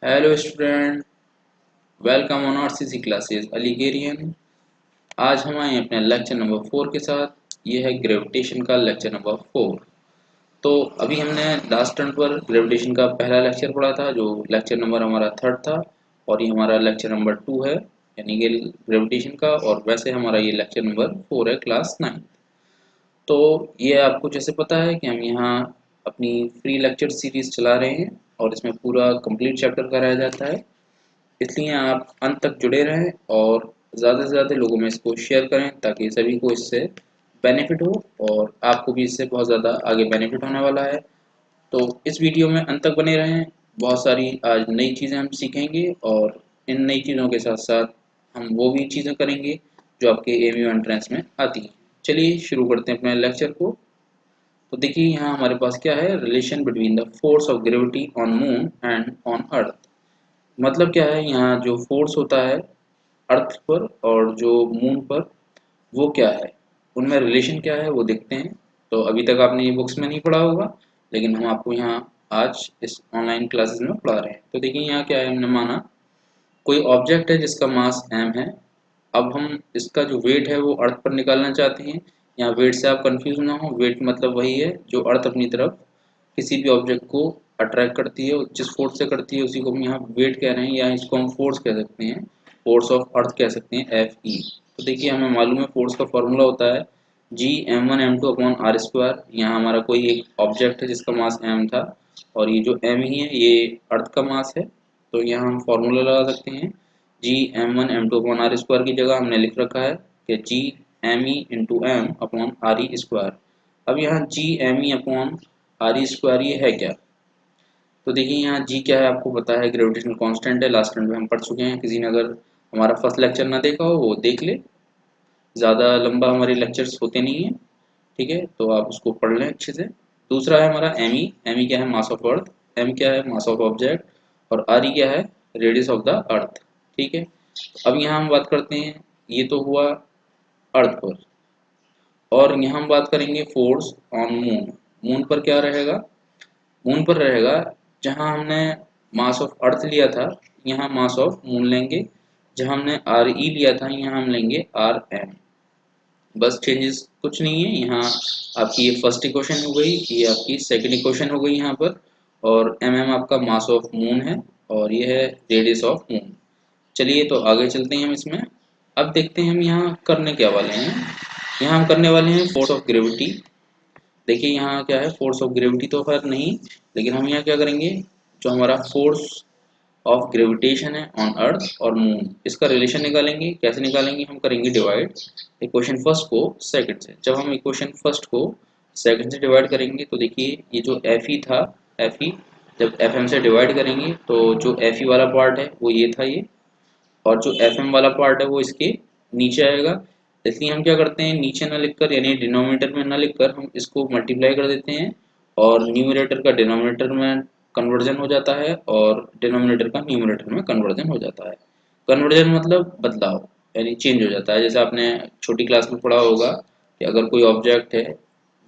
Hello student, welcome on RCC classes अलीगेरियन। आज हम आए हैं अपने लेक्चर नंबर 4 के साथ। ये है ग्रेविटेशन का लेक्चर नंबर 4। तो अभी हमने लास्ट टर्न पर ग्रेविटेशन का पहला लेक्चर पढ़ा था, जो लेक्चर नंबर हमारा 3rd था, और ये हमारा लेक्चर नंबर 2 है, यानी कि ग्रेविटेशन का। और वैसे हमारा ये लेक्चर नंबर 4 है, क्लास 9। तो ये आपको जैसे पता है कि हम यहाँ अपनी फ्री लेक्चर सीरीज चला रहे हैं और इसमें पूरा कंप्लीट चैप्टर कराया जाता है। इसलिए आप अंत तक जुड़े रहें और ज़्यादा से ज़्यादा लोगों में इसको शेयर करें ताकि सभी को इससे बेनिफिट हो, और आपको भी इससे बहुत ज़्यादा आगे बेनिफिट होने वाला है। तो इस वीडियो में अंत तक बने रहें। बहुत सारी आज नई चीज़ें हम सीखेंगे, और इन नई चीज़ों के साथ साथ हम वो भी चीज़ें करेंगे जो आपके एमयू एंट्रेंस में आती हैं। चलिए शुरू करते हैं अपने लेक्चर को। तो देखिए यहाँ हमारे पास क्या है, relation between the force of gravity on moon and on earth. मतलब क्या है, यहाँ जो फोर्स होता है अर्थ पर और जो मून पर, वो क्या है, उनमें रिलेशन क्या है वो देखते हैं। तो अभी तक आपने ये बुक्स में नहीं पढ़ा होगा, लेकिन हम आपको यहाँ आज इस ऑनलाइन क्लासेस में पढ़ा रहे हैं। तो देखिए यहाँ क्या है, हमने माना कोई ऑब्जेक्ट है जिसका मास m है। अब हम इसका जो वेट है वो अर्थ पर निकालना चाहते हैं। यहाँ वेट से आप कंफ्यूज ना हो, वेट मतलब वही है जो अर्थ अपनी तरफ किसी भी ऑब्जेक्ट को अट्रैक्ट करती है, जिस फोर्स से करती है उसी को हम यहाँ वेट कह रहे हैं, या इसको हम फोर्स कह सकते हैं, फोर्स ऑफ अर्थ कह सकते हैं, एफ ई। तो देखिए हमें मालूम है फोर्स का फॉर्मूला होता है जी m1 m2 upon are square. यहाँ हमारा कोई एक ऑब्जेक्ट है जिसका मास m था, और ये जो m ही है ये अर्थ का मास है। तो यहाँ हम फॉर्मूला लगा सकते हैं, जी m1 m2 upon are square की जगह हमने लिख रखा है कि G M E into M upon R E square. अब यहाँ G M E upon R E square ये है क्या? तो देखिए यहाँ जी क्या है, आपको पता है ग्रेविटेशनल कांस्टेंट है, लास्ट टाइम में हम पढ़ चुके हैं। किसी ने अगर हमारा फर्स्ट लेक्चर ना देखा हो वो देख ले, ज़्यादा लंबा हमारे लेक्चर्स होते नहीं हैं, ठीक है, तो आप उसको पढ़ लें अच्छे से। दूसरा है हमारा एम ई क्या है, मास ऑफ अर्थ। एम क्या है, मास ऑफ ऑब्जेक्ट। और आर ई क्या है, रेडियस ऑफ द अर्थ। ठीक है, अब यहाँ हम बात करते हैं, ये तो हुआ अर्थ पर, और यहाँ हम बात करेंगे फोर्स ऑन मून। मून पर क्या रहेगा, मून पर रहेगा जहाँ हमने मास ऑफ अर्थ लिया था, यहाँ मास ऑफ मून लेंगे। जहाँ हमने आर ई लिया था यहाँ हम लेंगे आर एम। बस चेंजेस कुछ नहीं है यहाँ। आपकी ये फर्स्ट इक्वेशन हो गई, ये आपकी सेकंड इक्वेशन हो गई यहाँ पर, और एम एम आपका मास ऑफ मून है, और ये है रेडियस ऑफ मून। चलिए तो आगे चलते हैं हम इसमें। अब देखते हैं हम यहाँ करने क्या वाले हैं। यहाँ हम करने वाले हैं फोर्स ऑफ ग्रेविटी। देखिए यहाँ क्या है, फोर्स ऑफ ग्रेविटी तो खैर नहीं, लेकिन हम यहाँ क्या करेंगे, जो हमारा फोर्स ऑफ ग्रेविटेशन है ऑन अर्थ और मून, इसका रिलेशन निकालेंगे। कैसे निकालेंगे, हम करेंगे डिवाइड इक्वेशन फर्स्ट को सेकंड से। जब हम इक्वेशन फर्स्ट को सेकंड से डिवाइड करेंगे तो देखिए ये जो एफ ई था, एफ ई जब एफ एम से डिवाइड करेंगे तो जो एफ ई वाला पार्ट है वो ये था ये, और जो एफ एम वाला पार्ट है वो इसके नीचे आएगा। इसलिए हम क्या करते हैं, नीचे ना लिखकर यानी डिनोमिनेटर में ना लिखकर हम इसको मल्टीप्लाई कर देते हैं, और न्यूमरेटर का डिनोमिनेटर में कन्वर्जन हो जाता है, और डिनोमिनेटर का न्यूमरेटर में कन्वर्जन हो जाता है। कन्वर्जन मतलब बदलाव, यानी चेंज हो जाता है। जैसे आपने छोटी क्लास में पढ़ा होगा कि अगर कोई ऑब्जेक्ट है,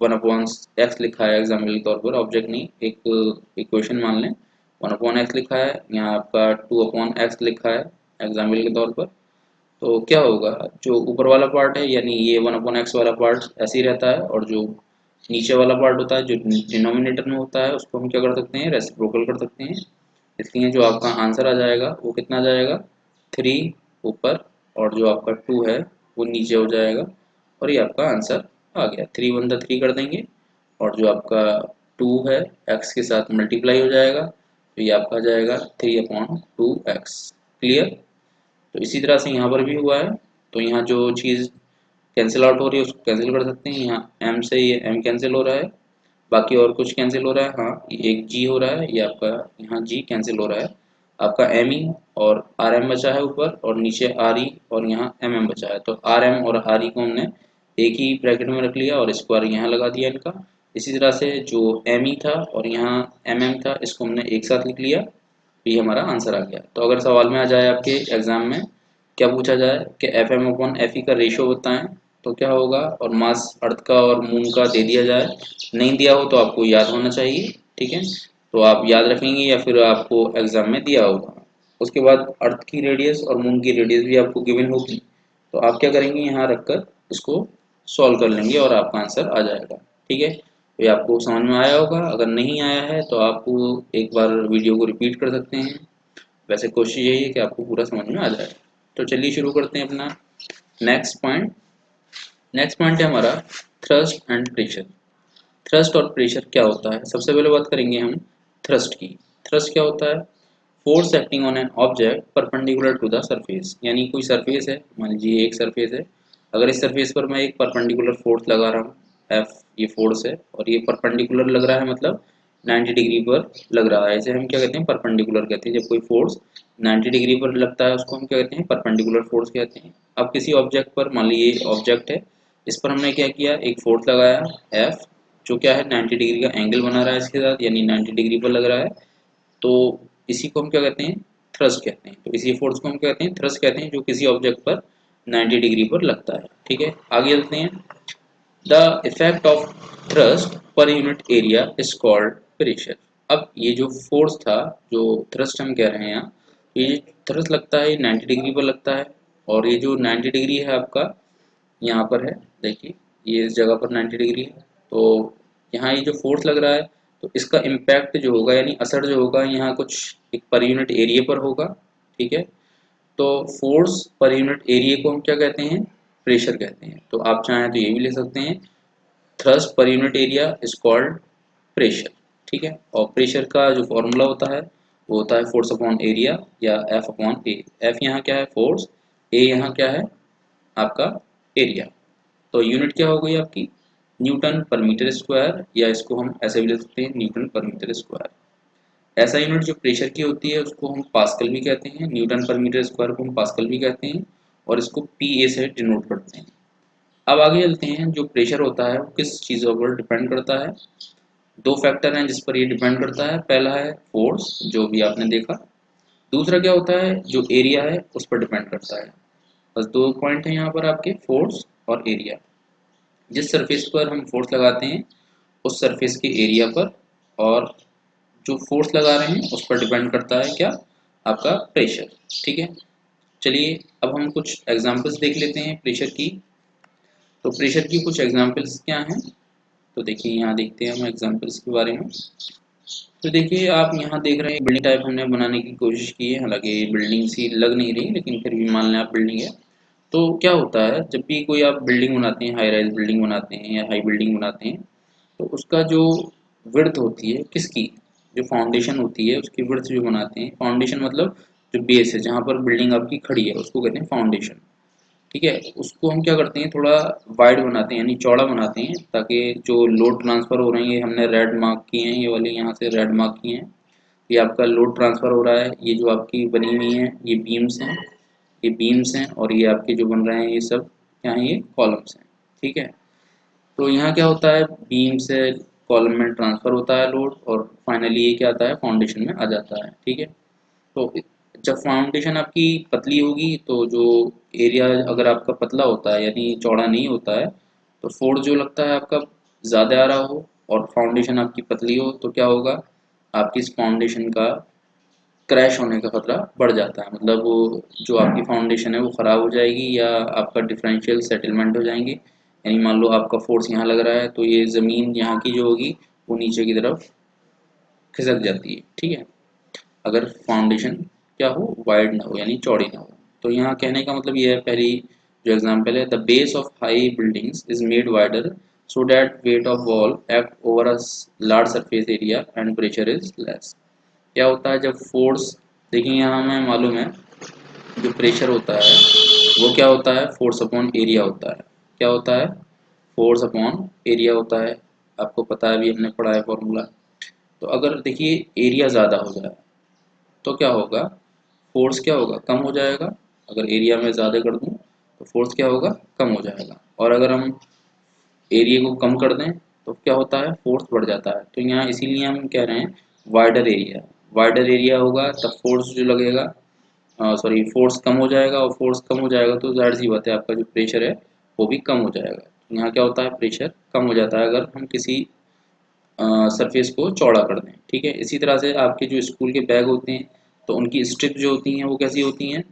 1/x लिखा है एग्जाम्पल के तौर पर, ऑब्जेक्ट नहीं, एक इक्वेशन मान लें, 1/x लिखा है, यहाँ आपका 2/x लिखा है एग्जाम्पल के तौर पर। तो क्या होगा, जो ऊपर वाला पार्ट है यानी ये 1/x वाला पार्ट ऐसे ही रहता है, और जो नीचे वाला पार्ट होता है जो डिनोमिनेटर में होता है उसको हम क्या कर सकते हैं, रेसिप्रोकल कर सकते हैं। इसलिए जो आपका आंसर आ जाएगा वो कितना आ जाएगा, 3 ऊपर, और जो आपका 2 है वो नीचे हो जाएगा, और ये आपका आंसर आ गया। 3 1 3 कर देंगे, और जो आपका 2 है x के साथ मल्टीप्लाई हो जाएगा, तो ये आपका आ जाएगा 3/2x। क्लियर? तो इसी तरह से यहाँ पर भी हुआ है। तो यहाँ जो चीज़ कैंसिल आउट हो रही है उसको कैंसिल कर सकते हैं। यहाँ m से ये m कैंसिल हो रहा है, बाकी और कुछ कैंसिल हो रहा है, हाँ ये एक g हो रहा है, ये आपका यहाँ g कैंसिल हो रहा है। आपका m e और r m बचा है ऊपर, और नीचे r e और यहाँ m m बचा है। तो r m और r e को हमने एक ही ब्रैकेट में रख लिया और स्क्वायर यहाँ लगा दिया इनका। इसी तरह से जो m e था और यहाँ m m था, इसको हमने एक साथ लिख लिया, तो ये हमारा आंसर आ गया। तो अगर सवाल में आ जाए आपके एग्जाम में, क्या पूछा जाए कि F M upon F E का रेशियो बताएं, तो क्या होगा, और मास अर्थ का और मून का दे दिया जाए, नहीं दिया हो तो आपको याद होना चाहिए, ठीक है। तो आप याद रखेंगे या फिर आपको एग्जाम में दिया होगा। उसके बाद अर्थ की रेडियस और मून की रेडियस भी आपको गिवन होगी, तो आप क्या करेंगे, यहाँ रखकर इसको सॉल्व कर लेंगे और आपका आंसर आ जाएगा। ठीक है, तो ये आपको समझ में आया होगा। अगर नहीं आया है तो आप एक बार वीडियो को रिपीट कर सकते हैं। वैसे कोशिश यही है कि आपको पूरा समझ में आ जाए। तो चलिए शुरू करते हैं अपना नेक्स्ट पॉइंट। नेक्स्ट पॉइंट है हमारा थ्रस्ट एंड प्रेशर। थ्रस्ट और प्रेशर क्या होता है, सबसे पहले बात करेंगे हम थ्रस्ट की। थ्रस्ट क्या होता है, force acting on an object perpendicular to the surface. यानी कोई सरफेस है, मान लीजिए एक सरफेस है, अगर इस सरफेस पर मैं एक परपेंडिकुलर फोर्स लगा रहा हूँ, एफ ये फोर्स है, और ये परपेंडिकुलर लग रहा है मतलब 90 डिग्री पर लग रहा है, इसे हम क्या कहते हैं, परपेंडिकुलर कहते हैं। जब कोई फोर्स 90 डिग्री पर लगता है उसको हम क्या कहते हैं, परपेंडिकुलर फोर्स कहते हैं। अब किसी ऑब्जेक्ट पर, मान लीजिए ऑब्जेक्ट है, इस पर हमने क्या किया, एक फोर्स लगाया एफ, जो क्या है 90 डिग्री का एंगल बना रहा है इसके साथ, यानी 90 डिग्री पर लग रहा है। तो इसी को हम क्या कहते हैं, थ्रस्ट कहते हैं। तो इसी फोर्स को हम क्या कहते हैं, थ्रस्ट कहते हैं, जो किसी ऑब्जेक्ट पर 90 डिग्री पर लगता है। ठीक है, आगे चलते हैं। The effect of thrust per unit area is called pressure. अब ये जो फोर्स था, जो थ्रस्ट हम कह रहे हैं यहाँ, ये थ्रस्ट लगता है 90 डिग्री पर लगता है, और ये जो 90 डिग्री है आपका यहाँ पर है, देखिए ये इस जगह पर 90 डिग्री है। तो यहाँ ये जो फोर्स लग रहा है, तो इसका इम्पैक्ट जो होगा, यानी असर जो होगा, यहाँ कुछ एक पर यूनिट एरिया पर होगा। ठीक है, तो फोर्स पर यूनिट एरिया को हम क्या कहते हैं, प्रेशर कहते हैं। तो आप चाहें तो ये भी लिख सकते हैं, thrust per unit area is called pressure. ठीक है, और प्रेशर का जो फॉर्मूला होता है वो होता है फोर्स अपॉन एरिया, या एफ अपॉन ए। एफ यहाँ क्या है, फोर्स, ए यहाँ क्या है, आपका एरिया। तो यूनिट क्या हो गई आपकी, न्यूटन पर मीटर स्क्वायर, या इसको हम ऐसे भी लिख सकते हैं, न्यूटन पर मीटर स्क्वायर। ऐसा यूनिट जो प्रेशर की होती है उसको हम पास्कल भी कहते हैं, न्यूटन पर मीटर स्क्वायर को हम पास्कल भी कहते हैं, और इसको पी ए से डिनोट करते हैं। अब आगे चलते हैं, जो प्रेशर होता है वो किस चीज़ों पर डिपेंड करता है। दो फैक्टर हैं जिस पर ये डिपेंड करता है। पहला है फोर्स, जो भी आपने देखा। दूसरा क्या होता है, जो एरिया है उस पर डिपेंड करता है। बस दो पॉइंट है यहाँ पर आपके, फोर्स और एरिया। जिस सरफेस पर हम फोर्स लगाते हैं उस सरफेस के एरिया पर, और जो फोर्स लगा रहे हैं उस पर डिपेंड करता है क्या, आपका प्रेशर। ठीक है, चलिए अब हम कुछ एग्जांपल्स देख लेते हैं प्रेशर की। तो प्रेशर की कुछ एग्जांपल्स क्या हैं, तो देखिए यहाँ देखते हैं हम एग्जांपल्स के बारे में। तो देखिए आप यहाँ देख रहे हैं बिल्डिंग टाइप हमने बनाने की कोशिश की है, हालांकि बिल्डिंग सी लग नहीं रही, लेकिन फिर भी मान लें आप बिल्डिंग है। तो क्या होता है, जब भी कोई आप बिल्डिंग बनाते हैं, हाई राइज बिल्डिंग बनाते हैं या हाई बिल्डिंग बनाते हैं, तो उसका जो विड्थ होती है किसकी, जो फाउंडेशन होती है उसकी विड्थ जो बनाते हैं, फाउंडेशन मतलब जो बेस है जहाँ पर बिल्डिंग आपकी खड़ी है उसको कहते हैं फाउंडेशन। ठीक है, उसको हम क्या करते हैं, थोड़ा वाइड बनाते हैं, यानी चौड़ा बनाते हैं, ताकि जो लोड ट्रांसफ़र हो रहे हैं, ये हमने रेड मार्क किए हैं, ये वाले यहाँ से रेड मार्क किए हैं, ये आपका लोड ट्रांसफ़र हो रहा है। ये जो आपकी बनी हुई है ये बीम्स हैं, ये बीम्स हैं, और ये आपके जो बन रहे हैं ये सब क्या हैं, ये कॉलम्स हैं। ठीक है, तो यहाँ क्या होता है, बीम से कॉलम में ट्रांसफ़र होता है लोड, और फाइनली ये क्या आता है, फाउंडेशन में आ जाता है। ठीक है, तो जब फाउंडेशन आपकी पतली होगी, तो जो एरिया अगर आपका पतला होता है यानी चौड़ा नहीं होता है, तो फोर्स जो लगता है आपका ज़्यादा आ रहा हो, और फाउंडेशन आपकी पतली हो, तो क्या होगा, आपकी इस फाउंडेशन का क्रैश होने का खतरा बढ़ जाता है। मतलब वो जो आपकी फाउंडेशन है वो ख़राब हो जाएगी, या आपका डिफरेंशियल सेटलमेंट हो जाएंगे। यानी मान लो आपका फोर्स यहाँ लग रहा है, तो ये ज़मीन यहाँ की जो होगी वो नीचे की तरफ खिसक जाती है। ठीक है, अगर फाउंडेशन क्या हो, वाइड ना हो, यानी चौड़ी ना हो। तो यहाँ कहने का मतलब ये है, पहली जो एग्जांपल है, the base of high buildings is made wider so that weight of wall act over a large surface area and pressure is less. क्या होता है जब फोर्स, देखिए यहाँ हमें मालूम है जो प्रेशर होता है वो क्या होता है, फोर्स अपॉन एरिया होता है। क्या होता है, फोर्स अपॉन एरिया होता है, आपको पता है, अभी हमने पढ़ा है फॉर्मूला। तो अगर देखिए एरिया ज़्यादा हो जाए तो क्या होगा, फोर्स क्या होगा, कम हो जाएगा। अगर एरिया में ज़्यादा कर दूं तो फोर्स क्या होगा, कम हो जाएगा। और अगर हम एरिया को कम कर दें तो क्या होता है, फोर्स बढ़ जाता है। तो यहाँ इसीलिए हम कह रहे हैं वाइडर एरिया। वाइडर एरिया होगा तब फोर्स जो लगेगा, सॉरी, फोर्स कम हो जाएगा, और फोर्स कम हो जाएगा तो जाहिर सी बात है आपका जो प्रेशर है वो भी कम हो जाएगा। तो यहाँ क्या होता है, प्रेशर कम हो जाता है अगर हम किसी सरफेस को चौड़ा कर दें। ठीक है, इसी तरह से आपके जो स्कूल के बैग होते हैं तो उनकी स्ट्रिप जो होती हैं वो कैसी होती हैं,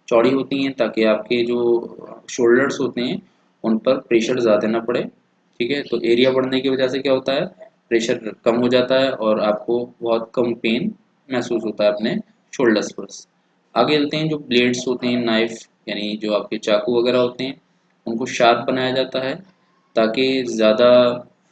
चौड़ी होती हैं, ताकि आपके जो शोल्डर्स होते हैं उन पर प्रेशर ज़्यादा ना पड़े। ठीक है, तो एरिया बढ़ने की वजह से क्या होता है, प्रेशर कम हो जाता है और आपको बहुत कम पेन महसूस होता है अपने शोल्डर्स पर। आगे चलते हैं, जो ब्लेड्स होते हैं, नाइफ यानी जो आपके चाकू वगैरह होते हैं, उनको शार्प बनाया जाता है ताकि ज़्यादा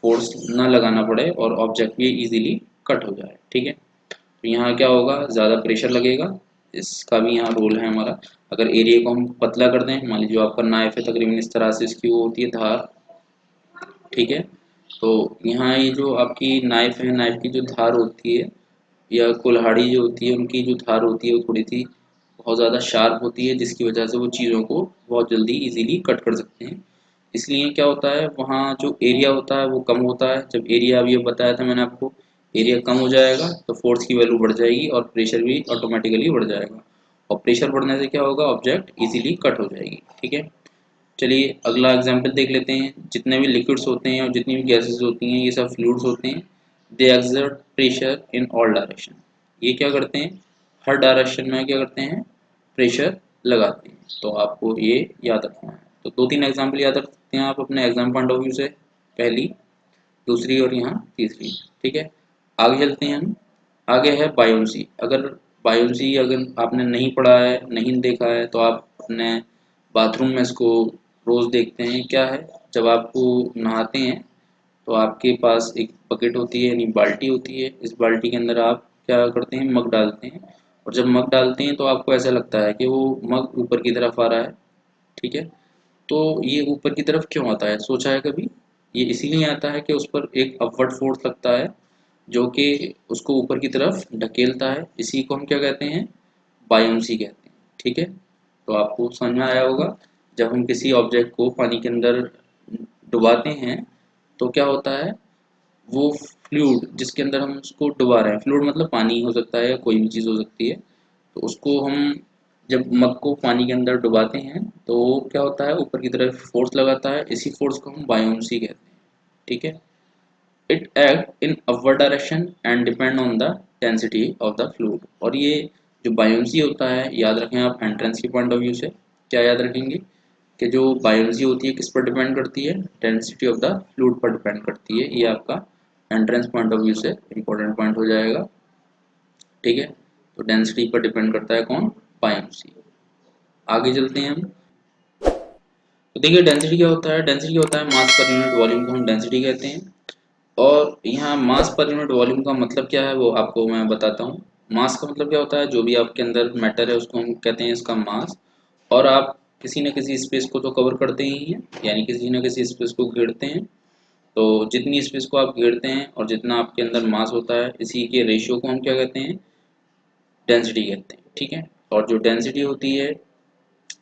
फोर्स ना लगाना पड़े और ऑब्जेक्ट भी इजीली कट हो जाए। ठीक है, तो यहाँ क्या होगा, ज़्यादा प्रेशर लगेगा, इसका भी यहाँ रोल है हमारा। अगर एरिया को हम पतला कर दें, मान लीजिए जो आपका नाइफ है तकरीबन इस तरह से इसकी वो होती है धार। ठीक है, तो यहाँ ये जो आपकी नाइफ है, नाइफ की जो धार होती है या कुल्हाड़ी जो होती है, उनकी जो धार होती है वो थोड़ी सी बहुत ज़्यादा शार्प होती है, जिसकी वजह से वो चीज़ों को बहुत जल्दी इजीली कट कर सकते हैं। इसलिए क्या होता है, वहाँ जो एरिया होता है वो कम होता है। जब एरिया, अभी बताया था मैंने आपको, एरिया कम हो जाएगा तो फोर्स की वैल्यू बढ़ जाएगी और प्रेशर भी ऑटोमेटिकली बढ़ जाएगा, और प्रेशर बढ़ने से क्या होगा, ऑब्जेक्ट इजीली कट हो जाएगी। ठीक है, चलिए अगला एग्जांपल देख लेते हैं। जितने भी लिक्विड्स होते हैं और जितनी भी गैसेस होती हैं, ये सब फ्लूइड्स होते हैं। They exert pressure in all direction. ये क्या करते हैं, हर डायरेक्शन में क्या करते हैं, प्रेशर लगाते हैं। तो आपको ये याद रखना है। तो दो तीन एग्जांपल याद रख सकते हैं आप अपने एग्जाम पॉइंट ऑफ व्यू से, पहली, दूसरी और यहाँ तीसरी। ठीक है, आगे चलते हैं हम। आगे है बायोन्सी। अगर बायोन्सी अगर आपने नहीं पढ़ा है, नहीं देखा है, तो आप अपने बाथरूम में इसको रोज़ देखते हैं। क्या है, जब आपको नहाते हैं तो आपके पास एक बकेट होती है यानी बाल्टी होती है। इस बाल्टी के अंदर आप क्या करते हैं, मग डालते हैं, और जब मग डालते हैं तो आपको ऐसा लगता है कि वो मग ऊपर की तरफ आ रहा है। ठीक है, तो ये ऊपर की तरफ क्यों आता है, सोचा है कभी? ये इसीलिए आता है कि उस पर एक अपवर्ड फोर्स लगता है जो कि उसको ऊपर की तरफ ढकेलता है। इसी को हम क्या कहते हैं, बायोन्सी कहते हैं। ठीक है, तो आपको समझ में आया होगा। जब हम किसी ऑब्जेक्ट को पानी के अंदर डुबाते हैं तो क्या होता है, वो फ्लूइड जिसके अंदर हम उसको डुबा रहे हैं, फ्लूइड मतलब पानी हो सकता है या कोई भी चीज़ हो सकती है, तो उसको हम जब मग को पानी के अंदर डुबाते हैं तो क्या होता है, ऊपर की तरफ फोर्स लगाता है। इसी फोर्स को हम बायोन्सी कहते हैं। ठीक है, it act in upward direction and depend on the density of the fluid. और ये जो बायोन्सी होता है, याद रखें आप एंट्रेंस के पॉइंट ऑफ व्यू से क्या याद रखेंगे, कि जो बायोन्सी होती है किस पर डिपेंड करती है, डेंसिटी ऑफ द फ्लूइड पर डिपेंड करती है। ये आपका एंट्रेंस पॉइंट ऑफ व्यू से इंपॉर्टेंट पॉइंट हो जाएगा। ठीक है, तो डेंसिटी पर डिपेंड करता है कौन, बायोन्सी। आगे चलते हैं हम। तो देखिए डेंसिटी क्या होता है, डेंसिटी होता है मास पर यूनिट वॉल्यूम को हम डेंसिटी कहते हैं। और यहाँ मास पर यूनिट वॉल्यूम का मतलब क्या है वो आपको मैं बताता हूँ। मास का मतलब क्या होता है, जो भी आपके अंदर मैटर है उसको हम कहते हैं इसका मास। और आप किसी न किसी स्पेस को तो कवर करते ही हैं, यानी किसी न किसी स्पेस को घेरते हैं। तो जितनी स्पेस को आप घेरते हैं और जितना आपके अंदर मास होता है, इसी के रेशियो को हम क्या कहते हैं, डेंसिटी कहते हैं। ठीक है, और जो डेंसिटी होती है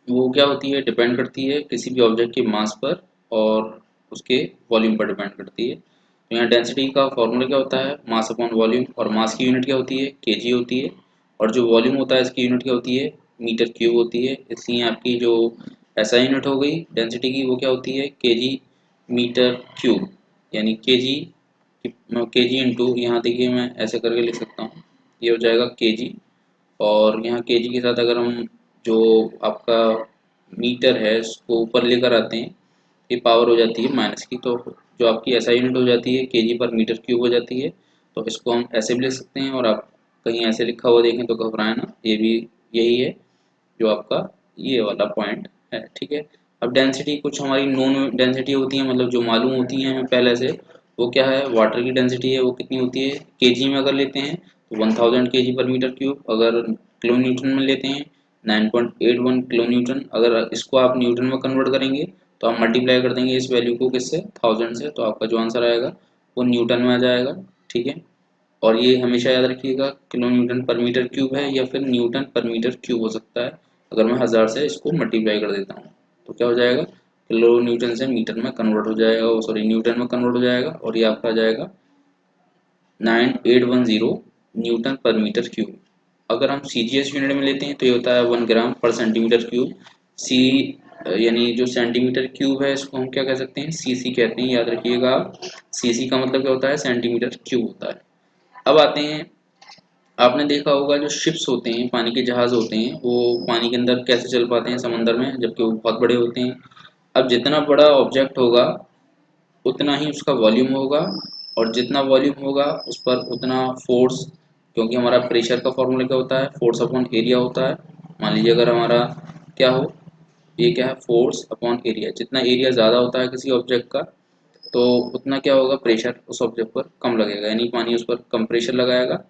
वो क्या होती है, डिपेंड करती है किसी भी ऑब्जेक्ट के मास पर और उसके वॉल्यूम पर डिपेंड करती है। तो यहाँ डेंसिटी का फॉर्मूला क्या होता है, मास अपॉन वॉल्यूम। और मास की यूनिट क्या होती है, केजी होती है। और जो वॉल्यूम होता है इसकी यूनिट क्या होती है, मीटर क्यूब होती है। इसलिए आपकी जो ऐसा यूनिट हो गई डेंसिटी की, वो क्या होती है, केजी मीटर क्यूब, यानी केजी इंटू, यहाँ देखिए मैं ऐसे करके लिख सकता हूँ, ये हो जाएगा केजी। और यहाँ केजी के साथ अगर हम जो आपका मीटर है उसको ऊपर लेकर आते हैं, ये पावर हो जाती है माइनस की, तो जो आपकी एसआई यूनिट हो जाती है केजी पर मीटर क्यूब हो जाती है। तो इसको हम ऐसे भी लिख सकते हैं, और आप कहीं ऐसे लिखा हुआ देखें तो घबराए ना, ये भी यही है जो आपका ये वाला पॉइंट है। ठीक है, अब डेंसिटी कुछ हमारी नॉन डेंसिटी होती है, मतलब जो मालूम होती हैं हमें पहले से। वो क्या है, वाटर की डेंसिटी है, वो कितनी होती है, केजी में अगर लेते हैं तो 1000 केजी पर मीटर क्यूब। अगर किलो न्यूटन में लेते हैं 9.81 किलो न्यूटन। अगर इसको आप न्यूटन में कन्वर्ट करेंगे तो आप मल्टीप्लाई कर देंगे इस वैल्यू को किससे, 1000 से, तो आपका जो आंसर आएगा वो न्यूटन में आ जाएगा। ठीक है, और ये हमेशा याद रखिएगा किलो न्यूटन पर मीटर क्यूब है या फिर न्यूटन पर मीटर क्यूब हो सकता है। अगर मैं 1000 से इसको मल्टीप्लाई कर देता हूँ तो क्या हो जाएगा, किलो न्यूटन से मीटर में कन्वर्ट हो जाएगा, सॉरी न्यूटन में कन्वर्ट हो जाएगा, और ये आपका आ जाएगा 9810 न्यूटन पर मीटर क्यूब। अगर हम सीजीएस यूनिट में लेते हैं तो ये होता है 1 ग्राम पर सेंटीमीटर क्यूब। सी यानी जो सेंटीमीटर क्यूब है इसको हम क्या कह सकते हैं, सीसी कहते हैं, याद रखिएगा आप। सीसी का मतलब क्या होता है, सेंटीमीटर क्यूब होता है। अब आते हैं, आपने देखा होगा जो शिप्स होते हैं, पानी के जहाज होते हैं, वो पानी के अंदर कैसे चल पाते हैं समंदर में, जबकि वो बहुत बड़े होते हैं। अब जितना बड़ा ऑब्जेक्ट होगा उतना ही उसका वॉल्यूम होगा, और जितना वॉल्यूम होगा उस पर उतना फोर्स, क्योंकि हमारा प्रेशर का फॉर्मूला क्या होता है, फोर्स अपॉन एरिया होता है। मान लीजिए अगर हमारा क्या हो, ये क्या है, फोर्स अपॉन एरिया, जितना एरिया ज़्यादा होता है किसी ऑब्जेक्ट का तो उतना क्या होगा, प्रेशर उस ऑब्जेक्ट पर कम लगेगा, यानी पानी उस पर कम प्रेशर लगाएगा।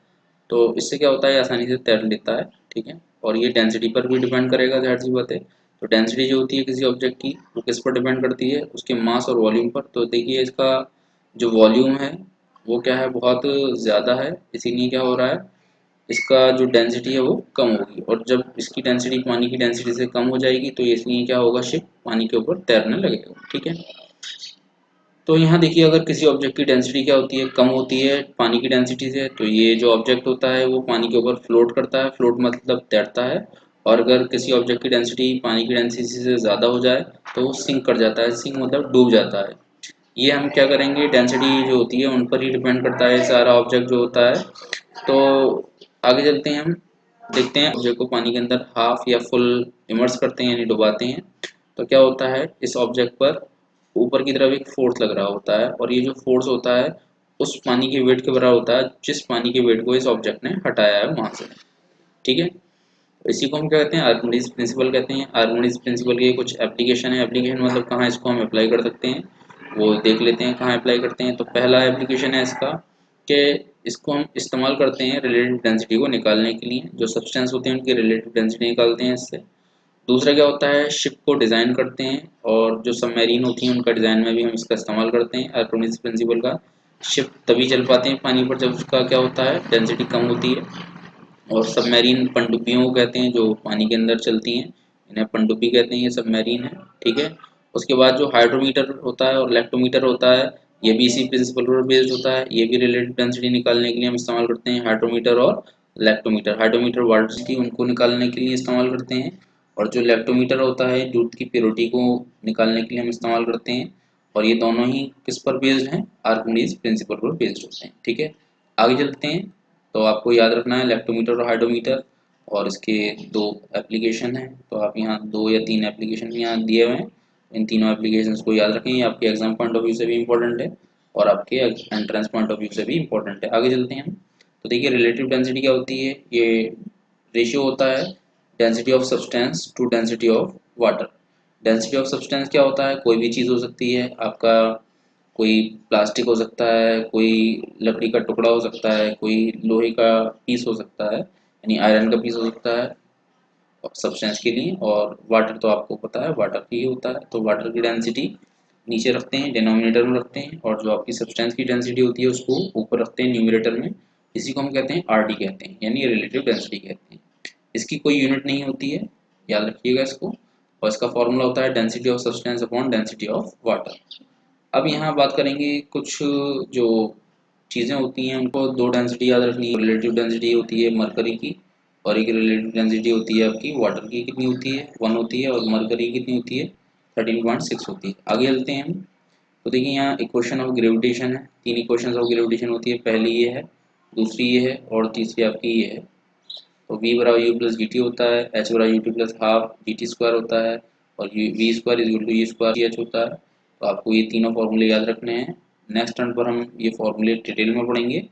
तो इससे क्या होता है, आसानी से तैर लेता है। ठीक है, और ये डेंसिटी पर भी डिपेंड करेगा, जाहिर सी बात है। तो डेंसिटी जो होती है किसी ऑब्जेक्ट की, वो किस पर डिपेंड करती है, उसके मास और वॉल्यूम पर। तो देखिए इसका जो वॉल्यूम है वो क्या है, बहुत ज़्यादा है, इसीलिए क्या हो रहा है, इसका जो डेंसिटी है वो कम होगी, और जब इसकी डेंसिटी पानी की डेंसिटी से कम हो जाएगी तो इसलिए क्या होगा, शिप पानी के ऊपर तैरने लगेगा। ठीक है, तो यहाँ देखिए अगर किसी ऑब्जेक्ट की डेंसिटी क्या होती है, कम होती है पानी की डेंसिटी से, तो ये जो ऑब्जेक्ट होता है वो पानी के ऊपर फ्लोट करता है, फ्लोट मतलब तैरता है। और अगर किसी ऑब्जेक्ट की डेंसिटी पानी की डेंसिटी से ज़्यादा हो जाए तो वो सिंक कर जाता है, सिंक मतलब डूब जाता है। ये हम क्या करेंगे, डेंसिटी जो होती है उन पर ही डिपेंड करता है सारा ऑब्जेक्ट जो होता है। तो आगे चलते हैं, हम देखते हैं ऑब्जेक्ट को पानी के अंदर हाफ या फुल इमर्स करते हैं, यानी डुबाते हैं। तो क्या होता है, इस ऑब्जेक्ट पर ऊपर की तरफ एक फोर्स लग रहा होता है, और ये जो फोर्स होता है उस पानी के वेट के बराबर होता है जिस पानी के वेट को इस ऑब्जेक्ट ने हटाया है वहां से। ठीक है, इसी को हम क्या कहते हैं, आर्किमिडीज प्रिंसिपल कहते हैं। आर्किमिडीज प्रिंसिपल के कुछ एप्लीकेशन है, एप्लीकेशन मतलब कहाँ इसको हम अप्लाई कर सकते हैं, वो देख लेते हैं कहाँ अप्लाई करते हैं। तो पहला एप्लीकेशन है इसका कि इसको हम इस्तेमाल करते हैं रिलेटिव डेंसिटी को निकालने के लिए, जो सब्सटेंस होते हैं उनकी रिलेटिव डेंसिटी निकालते हैं इससे। दूसरा क्या होता है, शिप को डिज़ाइन करते हैं, और जो सबमरीन होती हैं उनका डिज़ाइन में भी हम इसका इस्तेमाल करते हैं आर्किमिडीज प्रिंसिपल का। शिप तभी चल पाते हैं पानी पर जब उसका क्या होता है, डेंसिटी कम होती है। और सबमरीन पनडुब्बियों को कहते हैं, जो पानी के अंदर चलती हैं, इन्हें पनडुब्बी कहते हैं, ये सबमरीन है। ठीक है, उसके बाद जो हाइड्रोमीटर होता है और इलेक्ट्रोमीटर होता है, ये भी इसी प्रिंसिपल पर बेस्ड होता है। ये भी रिलेटिव डेंसिटी निकालने के लिए हम इस्तेमाल करते हैं, हाइड्रोमीटर और इलेक्ट्रोमीटर। हाइड्रोमीटर वाटर डेंसिटी उनको निकालने के लिए इस्तेमाल करते हैं, और जो इलेक्ट्रोमीटर होता है दूध की प्योरिटी को निकालने के लिए हम इस्तेमाल करते हैं। और ये दोनों ही किस पर बेस्ड हैं, आर्किमिडीज प्रिंसिपल पर बेस्ड होते हैं। ठीक है, आगे चलते हैं। तो आपको याद रखना है लेक्टोमीटर और हाइड्रोमीटर, और इसके दो एप्लीकेशन हैं। तो आप यहाँ 2 या 3 एप्लीकेशन भी यहाँ दिए हुए हैं, इन तीनों एप्लीकेशंस को याद रखें, ये आपके एग्जाम पॉइंट ऑफ व्यू से भी इंपॉर्टेंट है और आपके एंट्रेंस पॉइंट ऑफ व्यू से भी इंपॉर्टेंट है। आगे चलते हैं हम। तो देखिए रिलेटिव डेंसिटी क्या होती है, ये रेशियो होता है density of substance to density of water. Density of substance क्या होता है, कोई भी चीज़ हो सकती है, आपका कोई प्लास्टिक हो सकता है, कोई लकड़ी का टुकड़ा हो सकता है, कोई लोहे का पीस हो सकता है, यानी आयरन का पीस हो सकता है सब्सटेंस के लिए। और वाटर तो आपको पता है वाटर ही होता है, तो वाटर की डेंसिटी नीचे रखते हैं, डिनोमिनेटर में रखते हैं, और जो आपकी सब्सटेंस की डेंसिटी होती है उसको ऊपर रखते हैं न्यूमरेटर में। इसी को हम कहते हैं आरडी कहते हैं, यानी रिलेटिव डेंसिटी कहते हैं। इसकी कोई यूनिट नहीं होती है, याद रखिएगा इसको। और इसका फॉर्मूला होता है density of substance upon density of water. अब यहाँ बात करेंगे कुछ जो चीज़ें होती हैं उनको दो डेंसिटी याद रखनी है। रिलेटिव डेंसिटी होती है मरकरी की, और एक रिलेटिव डेंसिटी होती है आपकी वाटर की, कितनी होती है 1 होती है, और मरकरी की कितनी होती है 13.6 होती है। आगे चलते हैं हम। तो देखिए यहाँ इक्वेशन ऑफ ग्रेविटेशन है, 3 इक्वेशन ऑफ ग्रेविटेशन होती है, पहली ये है, दूसरी ये है, और तीसरी आपकी ये है। तो v बराबर यू प्लस जी टी होता है, h बराबर u t plus half g t square होता है, और v square is equal to e square h होता है। तो आपको ये तीनों फॉर्मूले याद रखने हैं। नेक्स्ट टर्न पर हम ये फॉर्मूले डिटेल में पढ़ेंगे,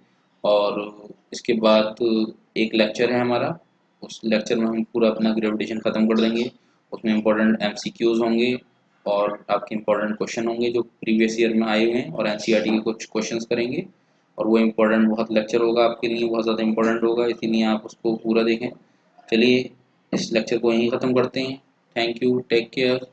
और इसके बाद एक लेक्चर है हमारा, उस लेक्चर में हम पूरा अपना ग्रेविटेशन ख़त्म कर देंगे। उसमें इंपॉर्टेंट एमसीक्यूज होंगे और आपके इंपॉर्टेंट क्वेश्चन होंगे जो प्रीवियस ईयर में आए हुए हैं, और एनसीईआरटी के कुछ क्वेश्चंस करेंगे। और वो इम्पोर्टेंट बहुत लेक्चर होगा आपके लिए, बहुत ज़्यादा इंपॉर्टेंट होगा, इसीलिए आप उसको पूरा देखें। चलिए इस लेक्चर को यहीं ख़त्म करते हैं। Thank you, take care.